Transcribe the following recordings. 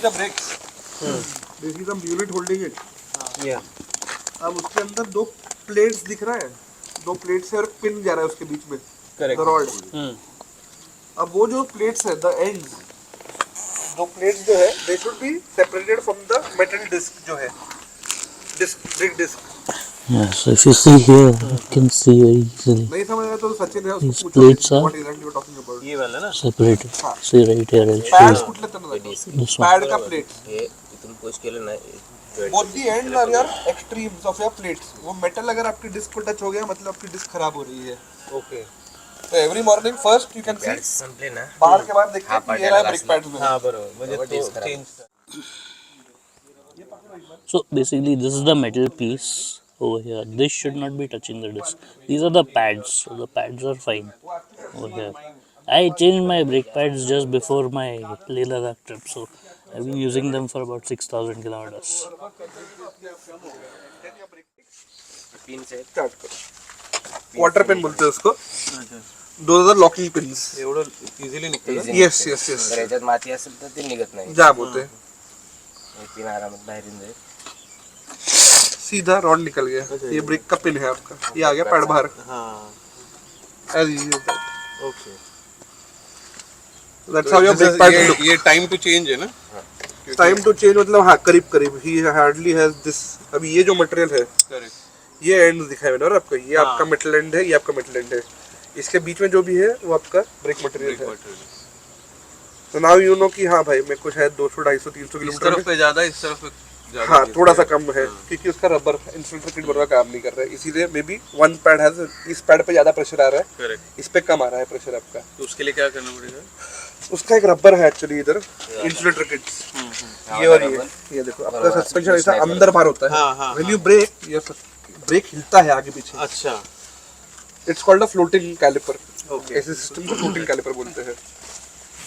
the brakes. This is the unit holding it. Yeah. अब उसके अंदर दो प्लेट्स दिख रहा है, दो प्लेट्स है और पिन जा रहा है उसके बीच में, Correct. the rod. अब वो जो प्लेट्स है, the ends, दो प्लेट्स जो है, they should be separated from the metal disc जो है, disc, brake disc. Yeah, so if you see here, you can see very easily. नहीं समझ आया तो सचिन है, These उसको पूछो plates are what exactly you are talking about. ये वाला ना separated. हाँ. See right here, I'll show pads you. कुठले त्यांना This one. पैड का प्लेट्स. हे इथून पुश केलं ना Both the ends are your extremes of your plates. वो मेटल अगर आपकी डिस्क को टच हो गया मतलब आपकी डिस्क खराब हो रही है. ओके. तो every morning first you can see pads संपले ना बाहर के बाद देखते हाँ, हैं कि ये रहा पार्ट ब्रेक पैड्स में. हाँ बरोबर म्हणजे बरोबर, तो disc खराब. Change. So basically, this is the metal piece over here. This should not be touching the disc. These are the pads. So the pads are fine over here. I changed my brake pads just before my Leh Ladakh trip, so I've been using them for about 6,000 kilometers. Pins आहेत start करो. Water pen बोलते हैं उसको. Those are locking pins. एवढं easily निघतं का? Yes, yes, yes. जर याच्यात माती असेल तर ते निघत नाही जाम होते हैं. हे पिन आरामात बाहेर येऊन जाईल. सीधा रॉड निकल गया. ये ब्रेक का पिन है आपका. ये आ गया पैड बाहर. हाँ. As easy as that. Okay. That's how your brake pads look. ये टाइम टू चेंज है ना? Time to change मतलब हाँ करीब करीब. He hardly has this. अभी ये जो मटेरियल है, करेक्ट. ये एंड दिखाई मैंने और आपको ये आपका मेटल एंड है, ये आपका मेटल एंड है. इसके बीच में जो भी है वो आपका ब्रेक मटेरियल है. तो नाउ यू नो कि हाँ भाई मेरे को शायद 200 250 300 इस किलोमीटर तरफ पे ज्यादा इस तरफ पे ज्यादा. हाँ थोड़ा सा कम है क्योंकि उसका रबर इंसुलेटर किट बराबर काम नहीं कर रहा है, इसीलिए मे बी वन पैड है, इस पैड पे ज्यादा प्रेशर आ रहा है, करेक्ट. इस पे कम आ रहा है प्रेशर आपका. तो उसके लिए क्या करना पड़ेगा? उसका एक रबर है एक्चुअली इधर इंसुलेटर किट्स. ये और ये देखो आपका सस्पेंशन ऐसा अंदर बाहर होता हाँ, है. हाँ, व्हेन यू ब्रेक ये ब्रेक हिलता है आगे पीछे. अच्छा. It's called a floating caliper. Okay. ऐसे सिस्टम को फ्लोटिंग कैलिपर बोलते हैं.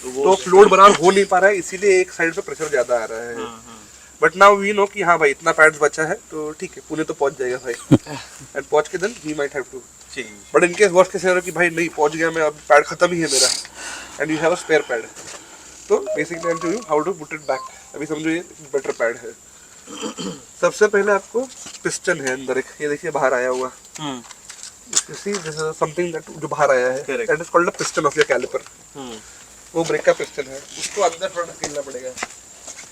तो फ्लोट बराबर हो नहीं पा रहा है इसीलिए एक साइड पे प्रेशर ज्यादा आ रहा है. बट नाउ वी नो कि हाँ भाई इतना पैड्स बचा है तो ठीक है पुणे तो पहुंच जाएगा भाई. एंड पहुंच के then he might have to change. But in case worst case scenario कि भाई नहीं पहुंच गया मैं, अब पैड खत्म ही है मेरा and you have a spare pad. तो basically I am telling you how to put it back. अभी समझो ये बेटर पैड है. सबसे पहले आपको पिस्टन है अंदर एक, ये देखिए बाहर आया हुआ. See this is something that जो बाहर आया है, Correct. That is called the piston of your caliper. वो ब्रेक का पिस्टन है, उसको अंदर थोड़ा ढकेलना पड़ेगा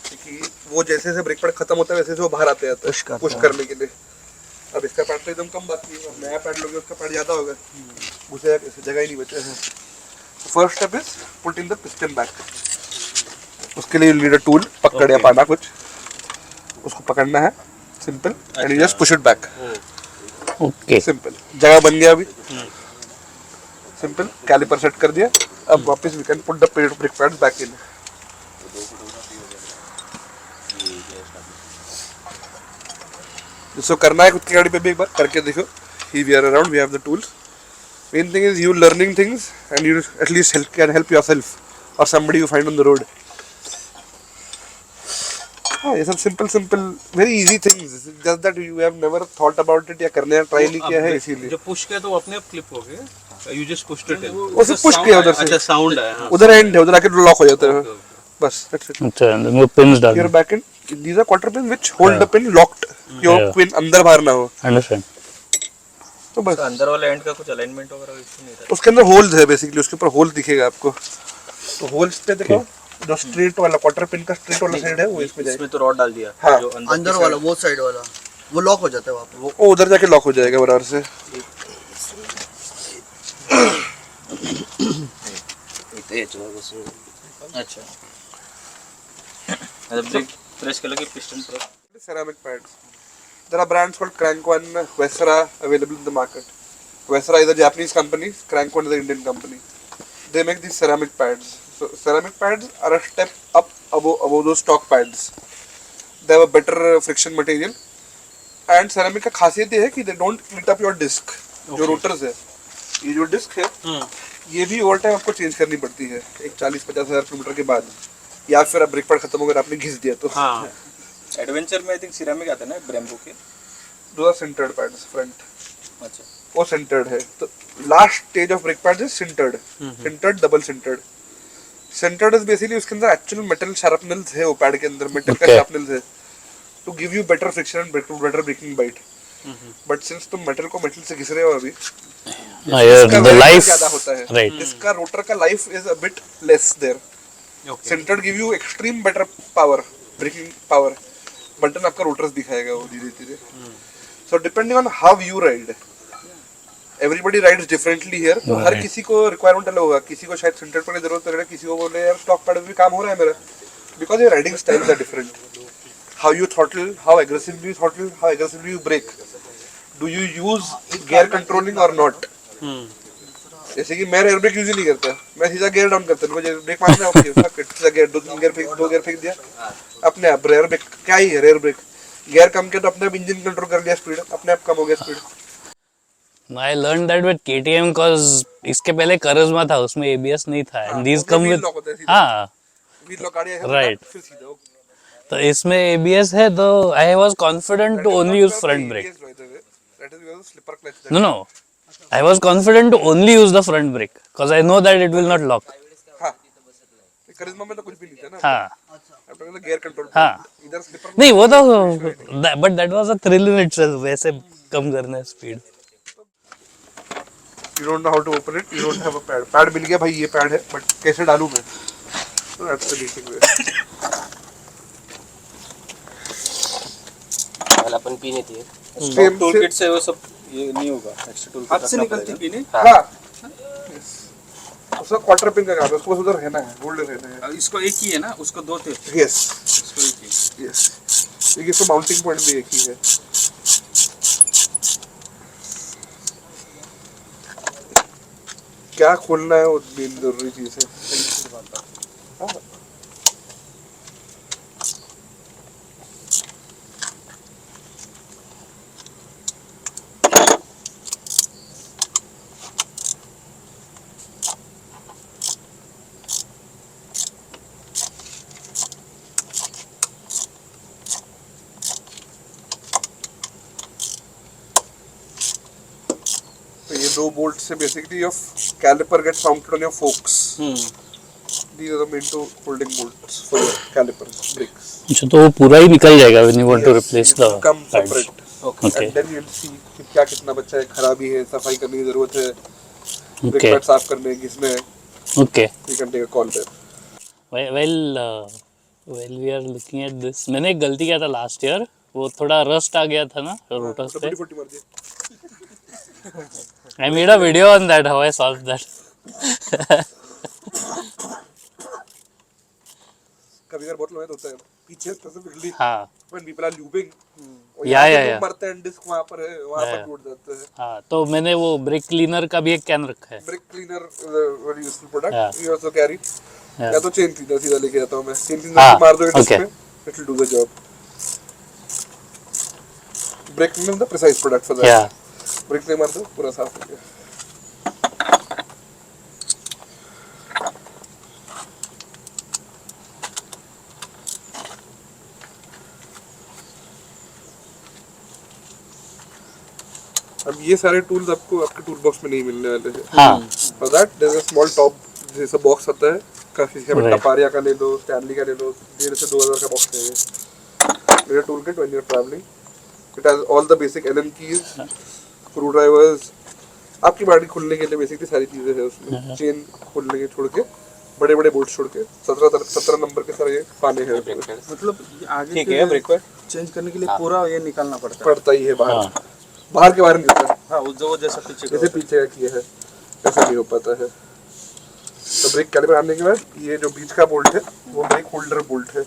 क्योंकि वो जैसे जैसे ब्रेक पैड खत्म होता है वैसे वैसे वो बाहर आते जाता है पुश करने के लिए. अब इसका पैड तो एकदम कम बाकी है, नया पैड लोगे उसका पैड ज्यादा होगा, घुसेगा कैसे, जगह ही नहीं बचा है. First step is put in the piston back. उसके लिए यू नीड अ टूल, पकड़ या पाना कुछ, उसको पकड़ना है simple and you just push it back. Okay. Simple जगह बन गया. अभी सिंपल कैलिपर सेट कर दिया. अब वापस we can put the brake pads back in. इसको करना है खुद की गाड़ी पे भी एक बार करके देखो. ही we are around, we have the tools. Main thing is you learning things and you atleast help yourself और somebody you find on the road. ये सब simple very easy things, just that you have never thought about it या करने का try नहीं किया है इसीलिए. जो पुश किया तो वो अपने आप क्लिप हो गया. You just pushed it. वो सब पुश किया उधर से. अच्छा साउंड आया. हाँ. उधर एंड है, उधर आके लॉक हो जाता है बस. That's it. अच्छा, and then वो pins डालना. Your back end, these are quarter pins which hold the pin locked. Your Yeah. pin अंदर बाहर ना हो. Understand? तो बस तो अंदर वाले एंड का कुछ अलाइनमेंट वगैरह इशू नहीं रहता. उसके अंदर होल्स है बेसिकली, उसके ऊपर होल दिखेगा आपको. तो होल्स पे देखो जो स्ट्रेट वाला क्वार्टर पिन का स्ट्रेट वाला साइड है वो इसमें जाएगा. इसमें तो रॉड डाल दिया. हाँ. जो अंदर वाला वो साइड वाला वो लॉक हो जाता है वहाँ पे. वो उधर जाके लॉक हो जाएगा बराबर से. इथे याच्यावर बसून. अच्छा. आता ब्रेक प्रेस केलं की piston press. Ceramic pads. There are brands called Crank One, Vesra available in the market. Vesra is a Japanese company, Crank One is an Indian company. They make these ceramic pads. So ceramic pads are a step up above those stock pads. They have a better friction material. And ceramic का खासियत ये है कि they don't clit up your disc. जो rotors है, ये जो disc है, ये भी ओवर टाइम आपको चेंज करनी पड़ती है एक 40-50 हज़ार किलोमीटर के बाद, या फिर आप ब्रेक पैड खत्म हो गया आपने घिस दिया तो. हाँ. एडवेंचर में आई थिंक सिरेमिक आता है ना ब्रेम्बो के. दो सेंटर्ड पैड्स फ्रंट. अच्छा. वो सेंटर्ड है. तो last stage of brake pads is sintered. Sintered double sintered. Centred is basically उसके अंदर एक्चुअल मेटल शार्पनल्स है वो पैड के अंदर मेटल का Okay. शार्पनल्स है to give you better friction and better braking bite but since तुम मेटल को मेटल से घिस रहे हो अभी इसका द wear लाइफ ज्यादा होता है राइट इसका रोटर का life is a bit less there Okay. Centred give you extreme better power braking power button आपका रोटर्स दिखाएगा वो धीरे धीरे so depending on how you ride everybody rides differently here तो हर Right. किसी को रिक्वायरमेंट अलग होगा किसी को शायद सेंटर्ड पर जरूरत पड़ेगा किसी को बोले यार स्टॉक पैड में भी काम हो रहा है मेरा because your riding styles are different how you throttle how aggressively you brake do you use gear controlling और नॉट जैसे कि मैं एयर ब्रेक यूज ही नहीं करता मैं सीधा गियर डाउन करता हूं मुझे ब्रेक मारना है ओके फक इट सीधा गियर दो गियर फेंक दिया अपने आप एयर ब्रेक क्या ही है एयर ब्रेक गियर कम किया तो अपने आप इंजन कंट्रोल कर लिया स्पीड अपने आप कम हो गया speed I learn that with KTM cause इसके पहले करिश्मा था उसमें एबीएस नहीं था एंड दीस कम विद हाँ व्हील लॉक आ रहा है Right. फिर सीधा तो इसमें एबीएस है तो I was confident to only use front brake that is because slipper clutch No, I was confident to only use the front brake because I know that it will not lock. हां करिश्मा में तो कुछ भी नहीं था ना हाँ अब तो गियर कंट्रोल हाँ इधर स्लिपर नहीं वो तो but that was a thrill in itself वैसे कम करना speed you don't know how to open it you don't have a pad मिल गया भाई ये पैड है बट कैसे डालूं मैं तो दैट्स द बेसिक वे पहले अपन पीने थी सेम टूल किट से वो सब ये नहीं होगा एक्स्ट्रा टूल हाथ से निकलती पीने हां उसका क्वार्टर पिन का काम है उसको बस उधर रहना है होल्ड रहना है इसको एक ही है ना उसको दो थे यस इसको एक ही यस ये इसका माउंटिंग पॉइंट भी एक ही है क्या खोलना है वो मेन जरूरी चीज है हाँ। तो ये दो बोल्ट से basically your caliper gets mounted on your forks these are the main two holding bolts for your calipers brakes अच्छा तो वो पूरा ही निकल जाएगा when you want to replace the come pads. separate Okay. and then you'll see कि क्या कितना बच्चा है खराबी है सफाई करने की जरूरत है ब्रेक Okay. पैड साफ करने घिसने Okay. you can take a call there Well we are looking at this मैंने एक गलती किया था लास्ट ईयर वो थोड़ा रस्ट आ गया था ना रोटर्स पे फटी मार दिया I made a video on that how I solved that कभी अगर बहुत लोग होता है पीछे स्पेसिफिकली हाँ when people are lubing या मरते हैं डिस्क वहां पर है वहां पर टूट जाते हैं हाँ तो मैंने वो ब्रेक क्लीनर का भी एक कैन रखा है brake cleaner very useful product Yeah. You also carry Yeah. या तो चेन सीधा सीधा लेके जाता हूं मैं चेन हाँ, सीधा मार दोगे डिस्क okay. में it will do the job brake cleaner is the precise product for that या ब्रेक नहीं मार दो पूरा साफ हो गया अब ये सारे टूल्स आपको आपके टूल बॉक्स में नहीं मिलने वाले हैं हाँ for that there is a small top जैसा बॉक्स आता है काफी Right. टपारिया का ले लो स्टैनली का ले लो 1.5 से 2,000 का बॉक्स है ये मेरा tool kit when you are travelling it has all the basic Allen keys screw drivers आपकी गाड़ी खोलने के लिए बेसिकली सारी चीजें हैं उसमें चेन खोलने के छोड़ के बड़े बड़े बोल्ट छोड़ के 17 नंबर के सारे पाने हैं उसमें। मतलब ये आगे ठीक के है ब्रेक पैड चेंज करने के लिए पूरा ये निकालना पड़ता है पड़ता ही है बाहर बाहर के बाहर नहीं होता है हाँ वो जैसा पीछे जैसे पीछे का किया है ऐसा नहीं हो पाता है तो ब्रेक कैलिपर आने के बाद ये जो बीच का बोल्ट है वो ब्रेक होल्डर बोल्ट है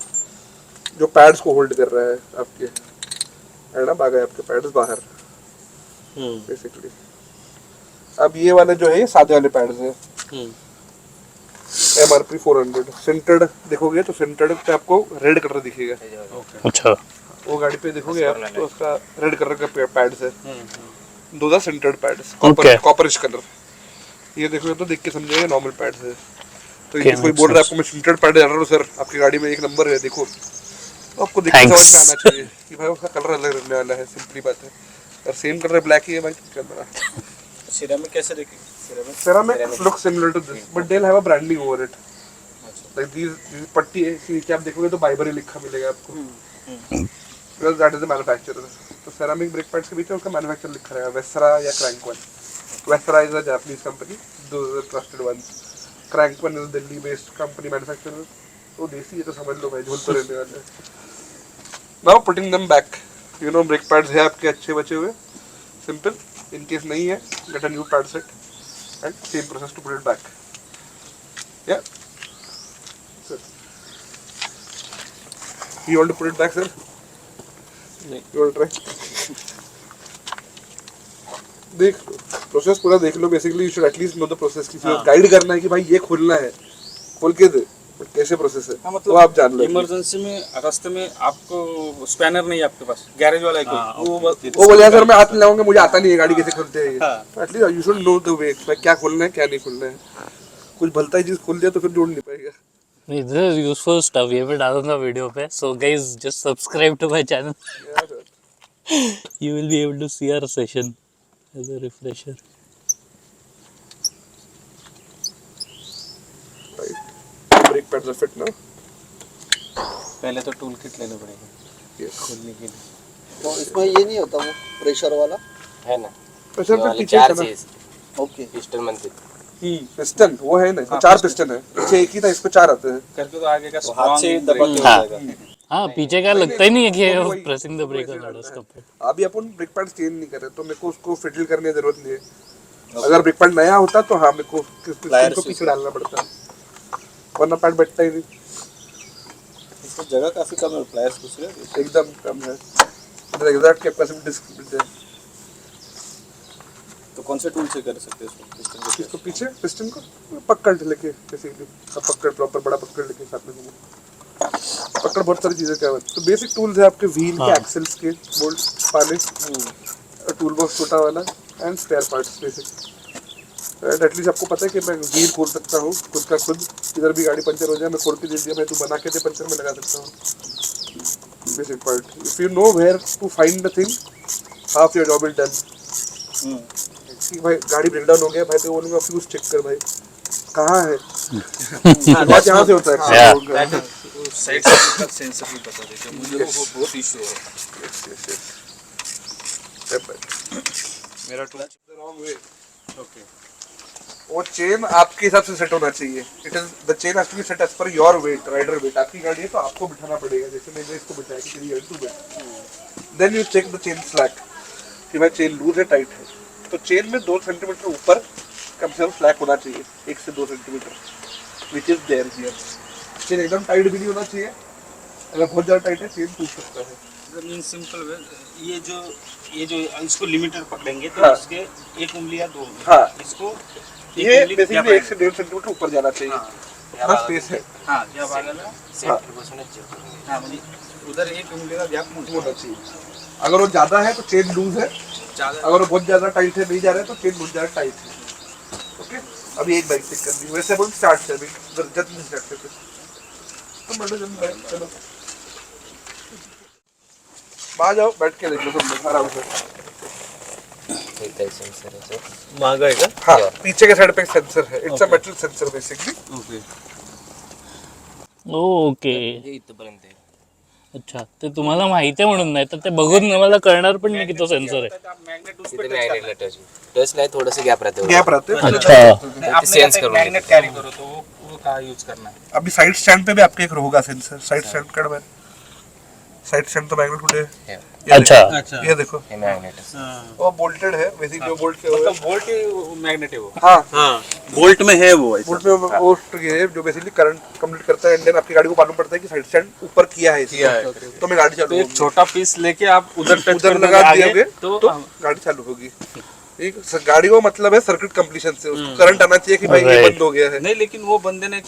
जो पैड्स को होल्ड कर रहा है आपके है ना भागा है आपके पैड्स बाहर बेसिकली अब ये वाले जो है ये सादे वाले पैड्स है MRP 400 सेंटर्ड देखोगे तो सेंटर्ड पे आपको रेड कलर दिखेगा अच्छा वो गाड़ी पे देखोगे आप तो उसका रेड कलर का पैड्स है दो centred pads Okay. Copperish colour ये देखोगे तो देख के समझिएगा नॉर्मल पैड्स है तो ये Okay, कोई बोल रहा है आपको मैं सेंटर्ड पैड डाल रहा हूँ सर आपकी गाड़ी में एक नंबर है देखो तो आपको देख के Thanks. समझ में आना चाहिए कि भाई उसका कलर अलग रहने वाला है सिंपली बात है और सेम कलर ब्लैक ही है भाई क्या करना सिरेमिक कैसे देखेंगे ceramic looks similar to this but they'll have a branding over it like these पट्टी है, इसके नीचे आप देखोगे तो बाइबरी लिखा मिलेगा आपको, because that is the manufacturer. तो सेरामिक ब्रेक पैड्स के बीच में उसका मैन्युफैक्चर लिखा रहेगा, वेस्रा या Crank One. Vesrah is a Japanese company, two trusted ones. Crank One is Delhi based company manufacturer. तो देसी है तो समझ लो भाई, झोल तो रहने वाले हैं। Now putting them back, you know brake pads है आपके अच्छे बचे हुए, सिंपल। इन केस नहीं है, get a new pad set and same process to put it back. या you want to put it back, sir? You want to try? देख process पूरा देख लो, basically you should at least know the process. किसी को guide करना है कि भाई ये खोलना है, खोल के दे, बट कैसे प्रोसेस है हाँ, तो आप जान लो। इमरजेंसी में रास्ते में आपको स्पैनर नहीं है आपके पास, गैरेज वाला है कोई, वो बोले सर मैं हाथ में लाऊंगा, मुझे आता नहीं है गाड़ी कैसे खोलते हैं। At least you should know the way, क्या खोलना है क्या नहीं खोलना है। कुछ भलता ही चीज खोल दिया तो फिर जोड़ नहीं पाएगा। नहीं, this is useful stuff, ये भी डालूंगा वीडियो पे, so guys just subscribe to my channel. You will be able to see our session as a refresher. Brake pads are fit now. पहले तो टूल किट लेना पड़ेगा यस, खोलने के लिए। तो इसमें ये नहीं होता वो प्रेशर वाला? है ना, प्रेशर ये पे वाले पीछे चार है ना। चीज ओके। पिस्टन बनते पिस्टन वो है ना, इसमें 4 पिस्टन है, पीछे एक ही था, इस पे 4 आते हैं। करके तो आगे का तो हाथ से strong दबा के हो हाँ। जाएगा। हाँ, पीछे का लगता ही नहीं है कि वही- प्रेसिंग द ब्रेक वही on डालना that है। compared. अभी अपन ब्रेक पैड चेंज नहीं कर रहे, तो मेरे को उसको फिडल करने की जरूरत नहीं है। अगर ब्रेक पैड नया होता तो हाँ मेरे को Pliers को से पीछे डालना पड़ता, वरना पैड बैठता ही नहीं, इसमें जगह काफी कम है, प्लायर्स दूसरे एकदम कम है। इधर एग्जैक्ट कैपेसिटी डिस्क है। तो कौन से टूल से कर सकते हैं इसको, पिस्टन को? इसको पीछे पिस्टन को पकड़ लेके, बेसिकली सब पकड़, प्रॉपर बड़ा पकड़ लेके साथ में घूमो। पकड़ बहुत सारी चीजें क्या होती है, तो बेसिक टूल्स है आपके व्हील के, एक्सेल्स के बोल्ट पाने, टूल बॉक्स छोटा वाला and spare parts basic. And at least आपको पता है कि मैं व्हील खोल सकता हूँ खुद का खुद, इधर भी गाड़ी पंचर हो जाए मैं खोल के दे दिया, मैं तू बना के दे पंचर में लगा सकता हूँ। Basic part, if you know where to find the thing, half your job is done. कि भाई गाड़ी ब्रेकडाउन हो गया भाई, तो बोलूंगा फ्यूज चेक कर भाई कहाँ है, बात यहाँ से होता है। Yeah. साइड से सेंसर भी बता देते, मुझे वो बहुत इशू है। मेरा टूल ओके, वो चेन आपके हिसाब से सेट होना चाहिए। It is the chain has to be set as per your weight, rider weight. आपकी गाड़ी है तो आपको बिठाना पड़ेगा, जैसे मैंने इसको बिठाया कि तेरी to weight. Then you check the chain slack कि भाई चेन लूज है टाइट है, तो चेन में 2 सेंटीमीटर ऊपर कम से कम स्लैक होना चाहिए, 1 से 2 centimetre, which is there here. Chain एकदम टाइट भी नहीं होना चाहिए, अगर बहुत ज़्यादा टाइट है चेन टूट सकता है। मीन सिंपल वे, ये जो इसको लिमिटर पकड़ेंगे तो हाँ। इसके 1 उंगली या 2 उंगली, हाँ। इसको ये बेसिकली 1 से 1.5 सेंटीमीटर ऊपर जाना चाहिए, हाँ। हाँ स्पेस है, हाँ, या भागला, सेंटर पोजीशन चेक करेंगे। हाँ, मतलब उधर 1 उंगली का गैप होना चाहिए। अगर वो ज़्यादा है तो चेन लूज है, ज़्यादा अगर वो बहुत ज़्यादा टाइट है, नहीं जा रहा है तो चेन बहुत ज़्यादा टाइट है। ओके, अभी एक बाइक चेक कर दी, वैसे अपन स्टार्ट से अभी जल्दी स्टार्ट करते हैं। तो मैडम जल्दी बैठ, चलो बाहर जाओ, बैठ के देख लो सब लोग आराम से। एक टाइप सेंसर है सर। महंगा है का? हाँ, पीछे के साइड पे एक सेंसर है, it's a metal sensor basically. Okay, okay, हे इथपर्यंत आहे. अच्छा, ते तुम्हाला माहिती आहे म्हणून नाही तर ते बघून मला कळणार पण नाही की तो सेन्सर आहे. मैग्नेट उस तिथे पे मॅग्नेटला टच नाही, थोडंसं गॅप राहते. गैप रहते हैं। अच्छा, आपने सेंस करून मैग्नेट कैरी करो तो वो कहाँ यूज करना है? अभी साइड स्टैंड पे भी आपके एक होगा सेंसर, साइड स्टैंड कड़ में, साइड स्टैंड तो मैग्नेट उठे, ये अच्छा देखो, अच्छा, ये देखो हे मॅग्नेट आहे. हाँ, वो बोल्टेड है, बेसिकली जो बोल्ट के हुए मतलब वोल्ट मैग्नेट है वो। हाँ, हाँ, बोल्ट में है वो ऐसा। बोल्ट में वो ये है जो बेसिकली करंट कंप्लीट करता है, एंड देन आपकी गाड़ी को मालूम पड़ता है कि साइड स्टैंड ऊपर किया है, किया है। तो मैं गाड़ी तो चालू एक होगी, छोटा पीस लेके आप उधर टच उधर कर लगा दोगे दियोगे आगे, तो तो गाड़ी चालू होगी। एक गाड़ी को मतलब है सर्किट कंप्लीशन से, उसको करंट आना चाहिए कि भाई ये Right. बंद हो गया है। नहीं, लेकिन वो बंदे ने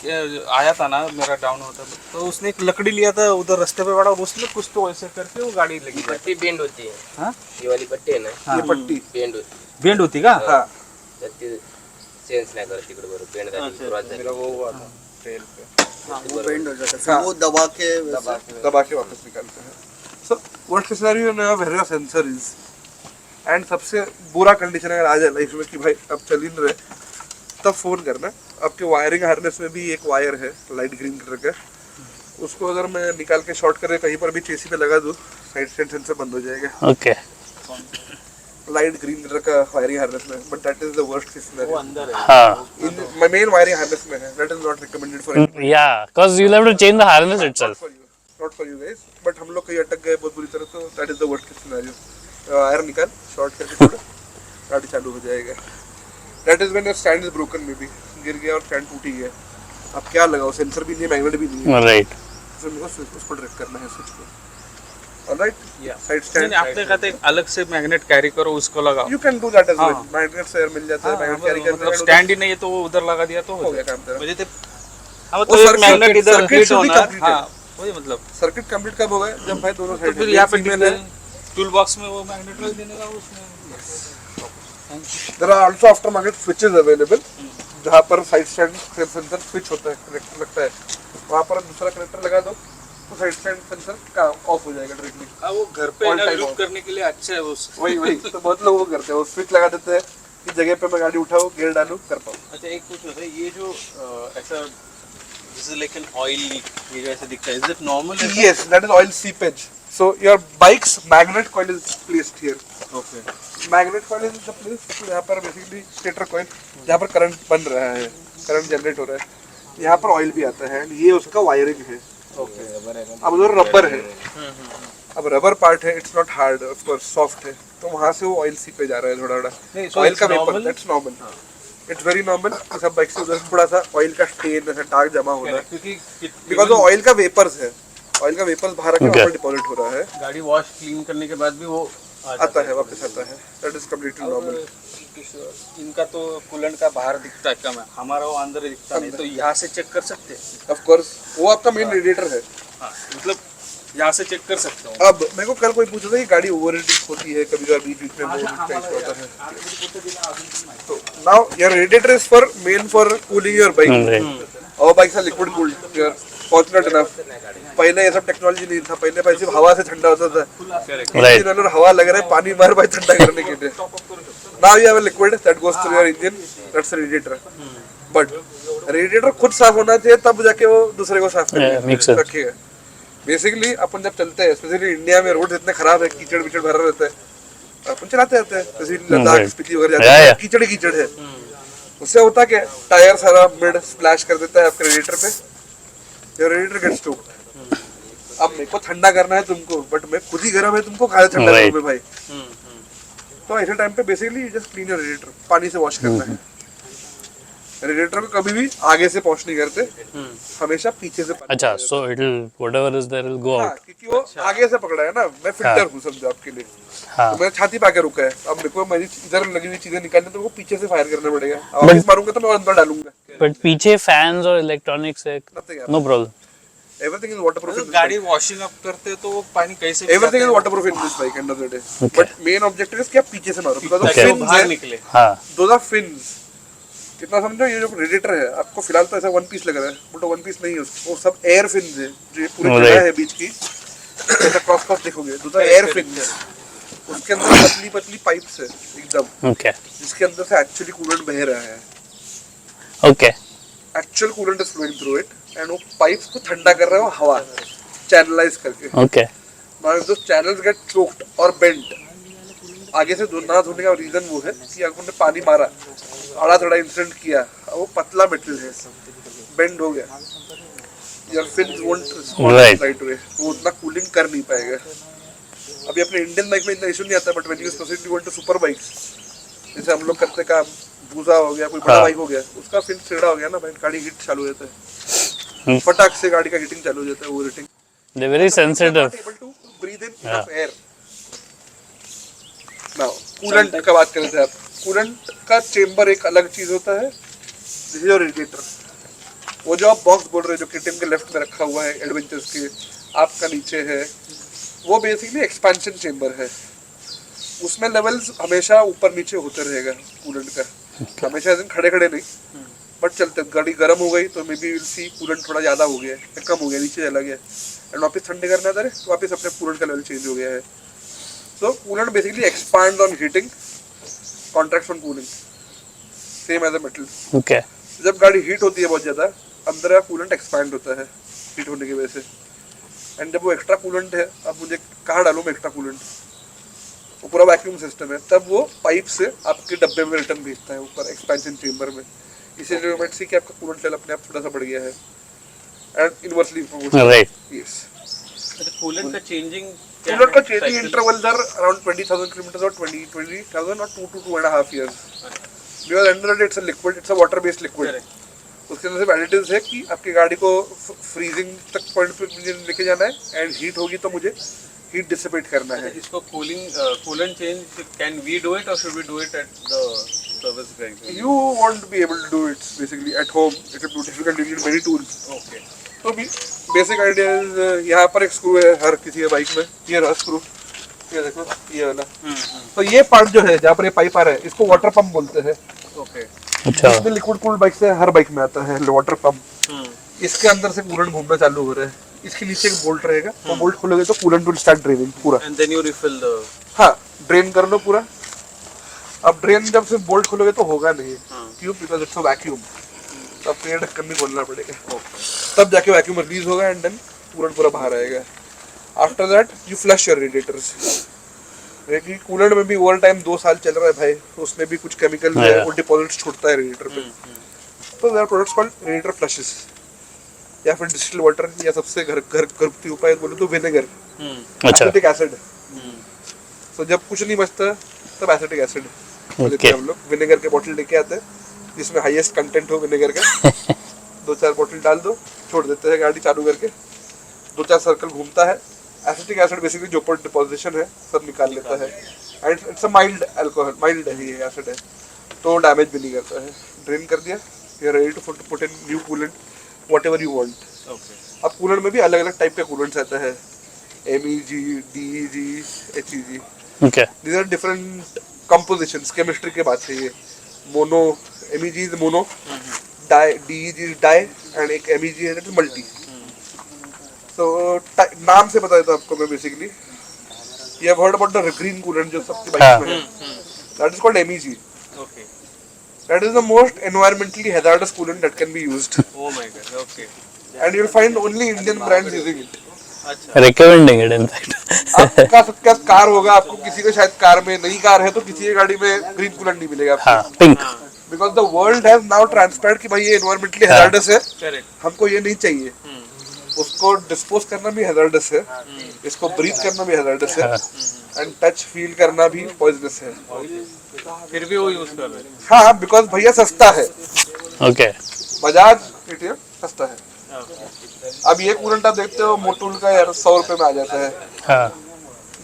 आया था ना, मेरा डाउन होता था, तो उसने एक लकड़ी लिया था उधर रास्ते पे पड़ा, और उसने कुछ तो ऐसे करके वो गाड़ी लगी। पट्टी बेंड होती है. हाँ? ही वाली पट्टी आहे ना, ये पट्टी, बेंड होती. बेंड होती का? हाँ तर ती सेन्स नाही करत तिकडे, बरोबर बेंड झाली, क्रॉस झाली. मेरा वो हुआ था ट्रेल पे, वो बेंड हो जाता है, हाँ। फिर वो दबा के वैसे- दबा के वापस निकालते हैं। सो व्हाट सिनेरियो ना where your sensor is, and सबसे बुरा कंडीशन अगर आ जाए लाइफ में कि भाई अब चल ही नहीं रहे, तब फोन करना। आपके वायरिंग हार्नेस में भी एक वायर है लाइट ग्रीन कलर का, उसको अगर मैं निकाल के शॉर्ट करके कहीं पर भी चेसी पे लगा दूं, साइड स्टैंड सेंसर बंद हो जाएगा। Okay. लाइट ग्रीन कलर का वायरिंग हार्नेस में, but that is the worst case scenario. हाँ. In my main wiring harness में है, that is not recommended for Yeah, because you'll have to change the harness itself. Not for you guys, but हम लोग कहीं अटक गए बहुत बुरी तरह, तो that is the worst case scenario. Wire निकाल, शॉर्ट करके छोड़, गाड़ी चालू हो जाएगा। That is when your stand is broken, may be गिर गया और स्टैंड टूट ही गया। अब क्या लगाओ, सेंसर भी नहीं है, मैग्नेट भी नहीं है, Right. तो मेरे को उसको ट्रैक करना है स्विच को। ऑलराइट, साइड नहीं स्टैंड आपने कहते हैं अलग से मैग्नेट कैरी करो उसको लगाओ। You can do that as well. हाँ। मैग्नेट से मिल जाता है, मैग्नेट कैरी करने मतलब स्टैंड ही नहीं है तो वो उधर लगा दिया तो हो गया काम तेरा। मुझे तो हाँ वो तो circuit- मैग्नेट इधर circuit हिट should be होना completed. हाँ वही मतलब सर्किट कंप्लीट कब होगा, जब भाई दोनों तो साइड फिर यहाँ पे टूल बॉक्स में वो मैग्नेट लग देने का उसमें। There are also after market switches available, जहाँ पर साइड स्टैंड सेंसर स्विच होता है, कनेक्टर लगता है, वहाँ पर दूसरा कनेक्टर लगा दो तो साइड स्टैंड सेंसर का ऑफ हो जाएगा डायरेक्टली। हाँ वो घर पे All time लूप off. करने के लिए अच्छा है वो। वही तो बहुत लोग वो करते हैं, वो स्विच लगा देते हैं कि जगह पे मैं गाड़ी उठाऊँ, गियर डालूँ, कर पाऊँ। अच्छा एक पूछ रहा था, ये जो ऐसा this is like an oil leak, ये जो ऐसे दिखता है, is it normal? Yes, that is oil seepage. So your bike's magnet coil is placed here. Okay magnet coil is the place यहाँ पर बेसिकली स्टेटर कॉइल, जहाँ पर current बन रहा है, करंट जनरेट हो रहा है, यहाँ पर ऑयल भी आता है, and ये उसका वायरिंग है। ओके अब उधर रबर है, अब रबर पार्ट है, it's not hard, of course soft है, तो वहाँ से वो ऑयल सीपे जा रहा है थोड़ा नहीं, थोड़ा so ऑयल it's का vapour, normal? That's normal, it's very normal. सब बाइक से उधर थोड़ा सा ऑयल का स्टेन ऐसा दाग जमा हो रहा है, क्योंकि बिकॉज वो ऑयल का वेपर्स है, ऑयल का वेपर्स बाहर आके Okay. वहाँ पर डिपॉजिट हो रहा है, गाड़ी वॉश क्लीन करने के बाद भी वो आता है वापस आता है, दैट इज कम्प्लीटली नॉर्मल। इनका तो कूलेंट का बाहर दिखता है कम है, हमारा वो अंदर दिखता नहीं, तो यहाँ से चेक कर सकते हैं। ऑफ कोर्स वो आपका मेन रेडिएटर है। हाँ मतलब यहाँ से चेक कर सकते हो। अब मेरे को कल कोई पूछा था कि गाड़ी ओवरहीटिंग होती है कभी कभी, बीच में मोड का इशू होता है, तो now your radiator is for main for cooling your bike. Right. और बाइक से liquid cooled, you are fortunate enough. पहले ये सब टेक्नोलॉजी नहीं था, पहले भाई सिर्फ हवा से ठंडा होता था, Right. इंजन में हवा लग रहा है, पानी मार भाई ठंडा करने के लिए। Now you have a liquid that goes through your engine, that's radiator. But radiator खुद साफ होना चाहिए, तब जाके वो दूसरे को साफ Yeah, makes sense. रखेगा। बेसिकली अपन जब चलते हैं, स्पेशली इंडिया में रोड इतने खराब है, कीचड़ विचड़ भरा रहता है, अपन चलाते रहते हैं, स्पेशली लद्दाख right. स्पीति वगैरह जाते Yeah, हैं, yeah. कीचड़ ही कीचड़ है। उससे होता क्या, टायर सारा मिड स्प्लैश कर देता है आपके रेडिएटर पे, योर रेडिएटर गेट्स स्टोक्ड। अब मेरे को ठंडा करना है तुमको, बट मैं खुद ही गर्म है, तुमको खाया ठंडा Right. करूँ मैं भाई। तो ऐसे टाइम पे basically just clean your radiator, पानी से वॉश करना है। रेडिएटर को कभी भी आगे से वॉश नहीं करते, हमेशा पीछे से पानी अच्छा, लगाते हैं। so it'll whatever is there will go हाँ, out. क्योंकि वो आगे से पकड़ा है ना, मैं फिल्टर हूँ समझो आपके लिए, हाँ. तो मेरे छाती पे आके रुका है। अब मेरे को मेरी इधर लगी हुई चीजें निकालने, तो वो पीछे से फायर करना पड़ेगा, वापस मारूंगा तो मैं और अंदर डालूंगा। But पीछे fans और electronics है, Nothing no problem. Everything is waterproof तो इन गाड़ी वॉशिंग अप करते हैं तो वो पानी कैसे भी एवरीथिंग इज जाता है, waterproof in this bike end of the day. Okay. But main objective is कि आप पीछे से मारो, बिकॉज़ ऑफ ताकि वो फिन्स बाहर है, निकले। हाँ. Those are fins. कितना समझो, ये जो रेडिएटर है आपको फिलहाल तो ऐसा वन पीस लग रहा है, बट वन पीस नहीं है, वो सब एयर फिन्स है, जो ये पूरी Right. जगह है बीच की, ऐसा क्रॉस क्रॉस देखोगे, दोस आर एयर फिन्स है। उसके अंदर पतली पतली पाइप्स है एकदम, Okay. जिसके अंदर से एक्चुअली कूलेंट बह रहा है, Okay. Actual coolant is flowing through it, and वो पाइप्स को ठंडा कर रहा है वो हवा चैनलाइज करके। Okay. Now if those channels get choked or bent, आगे से ना धोने का रीजन वो है कि अगर उन्होंने पानी मारा, आड़ा थोड़ा इंसिडेंट किया, वो पतला मेटल है, बेंड हो गया, your fins won't respond Right. right way, वो उतना कूलिंग कर नहीं पाएगा। अभी अपने इंडियन बाइक में इतना इशू नहीं आता, but when you specifically go into super bikes, जैसे हम लोग करते काम, भूसा हो गया, कोई बड़ा हाँ. बाइक हो गया, उसका फिन टेढ़ा हो गया ना भाई, गाड़ी हिट चालू हो जाता है, फटाक से गाड़ी का हीटिंग चालू हो जाता है, over heating. They're very sensitive. able to breathe in enough air. Now, coolant का बात कर रहे थे आप। कूलेंट का चेंबर एक अलग चीज होता है, दिस इज योर रेडिएटर। वो जो आप बॉक्स बोल रहे हो, जो केटीएम के लेफ्ट में रखा हुआ है एडवेंचर्स के, आपका नीचे है, वो बेसिकली एक्सपेंशन चेंबर है। उसमें लेवल्स हमेशा ऊपर नीचे होते रहेगा कूलेंट का, हमेशा ऐसे खड़े खड़े नहीं, बट चलते गाड़ी गर्म हो गई तो may be will see coolant थोड़ा ज्यादा हो गया है, कम हो गया, नीचे चला गया, एंड वापस ठंडे करना था तो वापस अपने कूलेंट का लेवल चेंज हो गया है। So coolant basically expand on heating, contracts on cooling. Same as a metal. Okay. जब गाड़ी हीट होती है बहुत ज्यादा, अंदर का कूलेंट एक्सपैंड होता है हीट होने की वजह से। एंड जब वो एक्स्ट्रा कूलेंट है, अब मुझे कहाँ डालूं मैं एक्स्ट्रा कूलेंट, वो पूरा वैक्यूम सिस्टम है, तब वो पाइप से आपके डब्बे में रिटर्न भेजता है ऊपर एक्सपेंशन चेंबर में। इसीलिए यू माइट सी कि आपका कूलेंट लेवल अपने आप थोड़ा सा बढ़ गया है, एंड इनवर्सली Right. यस। अच्छा कूलेंट का चेंजिंग कूलेंट का changing intervals are around 20,000 kilometre और 20,000 और 2 to 2.5 years, because under the day it's a liquid, it's a water based liquid. उसके अंदर सिर्फ एडिटिव्स है कि आपकी गाड़ी को फ्रीजिंग तक पॉइंट पे मुझे लेके जाना है, एंड हीट होगी तो मुझे हीट डिसिपेट करना है। इसको coolant change can we do it और should we do it at the service bank? You won't be able to do it basically at home. It will be difficult. You need many tools. Okay तो भी basic idea यहाँ पर एक screw है हर किसी के bike में, ये रहा स्क्रू, ये देखो ये वाला। तो ये पार्ट जो है जहाँ पर ये पाइप आ रहा है, इसको वाटर पंप बोलते हैं। ओके अच्छा। इसमें लिक्विड कूल्ड बाइक से हर बाइक में आता है वाटर पंप। इसके अंदर से कूलेंट घूमना चालू हो रहा है, इसके नीचे एक बोल्ट रहेगा, वो बोल्ट खोलोगे तो कूलेंट विल स्टार्ट ड्रेनिंग पूरा। And then you refill the हाँ, ड्रेन कर लो पूरा। अब ड्रेन जब सिर्फ बोल्ट खोलोगे तो होगा नहीं, क्यों? बिकॉज इट्स अ वैक्यूम, तो अपने ये ढक्कन भी खोलना पड़ेगा, तब जाके वैक्यूम रिलीज होगा एंड देन पूरा बाहर आएगा। After that you flush your radiators. देखिए कूलेंट में भी ओवर टाइम 2 साल चल रहा है भाई, उसमें भी कुछ केमिकल है, वो डिपॉजिट्स छोड़ता है रेडिएटर पे। तो there are products called radiator flushes, या फिर डिस्टिल वाटर, या सबसे घरगुती उपाय बोलो तो विनेगर, अच्छा। Acetic acid. तो जब कुछ नहीं बचता तब एसिटिक एसिड लेते हैं हम लोग। विनेगर के बोतल लेके आते हैं जिसमें हाईएस्ट कंटेंट हो विनेगर का, 2-4 बोतल डाल दो, छोड़ देते हैं गाड़ी चालू करके, 2-4 सर्कल घूमता है, एसिटिक एसिड बेसिकली जो ऊपर डिपोजिशन है सब निकाल लेता है, and it's a mild alcohol, mild है ये एसिड है, तो डैमेज भी नहीं करता है। ड्रेन कर दिया, you are ready to put in new coolant whatever you want. अब कूलेंट में भी अलग अलग टाइप के कूलेंट्स आता है, MEG, DEG, HEG। Okay. These are different compositions, chemistry के बात है ये। Mono, MEG is mono, DEG is di, and एक MEG है that is multi। So नाम से बता देता हूँ आपको मैं basically। You have heard about the green coolant जो सबके बाइक में है, that is called MEG। Okay That is the most environmentally hazardous coolant that can be used, oh my God okay and you'll find only Indian brands using it। अच्छा Recommending it in fact. आपका सबका car होगा, आपको किसी को शायद car में, नई कार है तो किसी की गाड़ी में ग्रीन कूलेंट नहीं मिलेगा आपको, हाँ, pink. Because the world has now transparent कि भाई ये एनवायरमेंटली हैजार्डस है, करेक्ट हमको ये नहीं चाहिए। उसको डिस्पोज करना भी हैजार्डस है, इसको ब्रीथ करना भी हैजार्डस है, एंड टच फील करना भी पॉइजनस है। फिर भी वो यूज कर रहे हैं। हाँ, बिकॉज भैया सस्ता है, Okay. बजाज एटीएम सस्ता है। अब ये कूलेंट आप देखते हो मोटूल का यार 100 रुपए में आ जाता है। हाँ,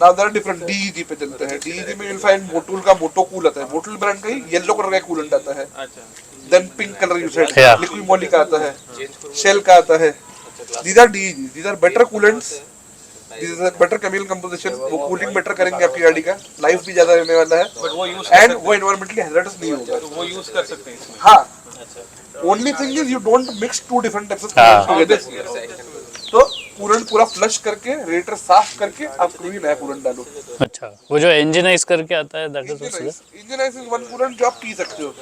now there are different, DEG पे चलते हैं। DEG में you'll find मोटूल का मोटो कूल आता है, मोटूल ब्रांड का ही येलो कलर का कूलेंट आता है, अच्छा then pink colour you said, Yeah. Liqui Moly का आता है, शेल का आता है। These are DEG, these are better coolants, these are better chemical composition, वो कूलिंग बेटर करेंगे आपकी गाड़ी का, लाइफ भी ज्यादा रहने वाला है, बट वो यूज एंड वो एनवायरमेंटली हैजार्डस नहीं होगा। वो यूज कर सकते हैं इसमें। हाँ, only thing is you don't mix 2 different types of हाँ। Coolant together. तो कूलेंट पूरा फ्लश करके, रेडिएटर साफ करके आप कोई नया कूलेंट डालो। अच्छा। वो जो इंजनाइज करके आता है, that is also there? Engine is one coolant जो आप पी सकते हो।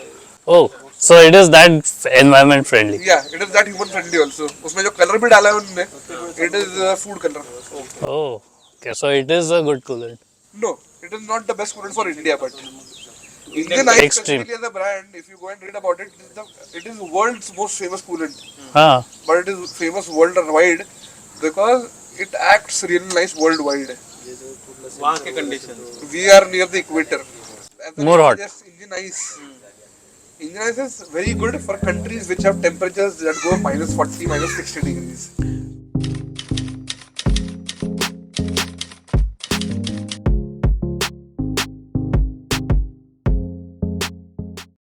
Oh, so it is that environment friendly. या it is that human friendly also. उसमें जो कलर भी डाला है उन्होंने, it is food colour. Oh, okay. So it is a good coolant. No, it is not the best coolant for India, but Indian Ice Extreme. specifically as a brand, if you go and read about it, it is world's most famous coolant, हाँ, but it is famous worldwide because it acts really nice worldwide. वहाँ के condition We are near the equator. As the More name hot. suggests, Indian Ice. Indian Ice is very good for countries which have temperatures that go -40, -60 degrees.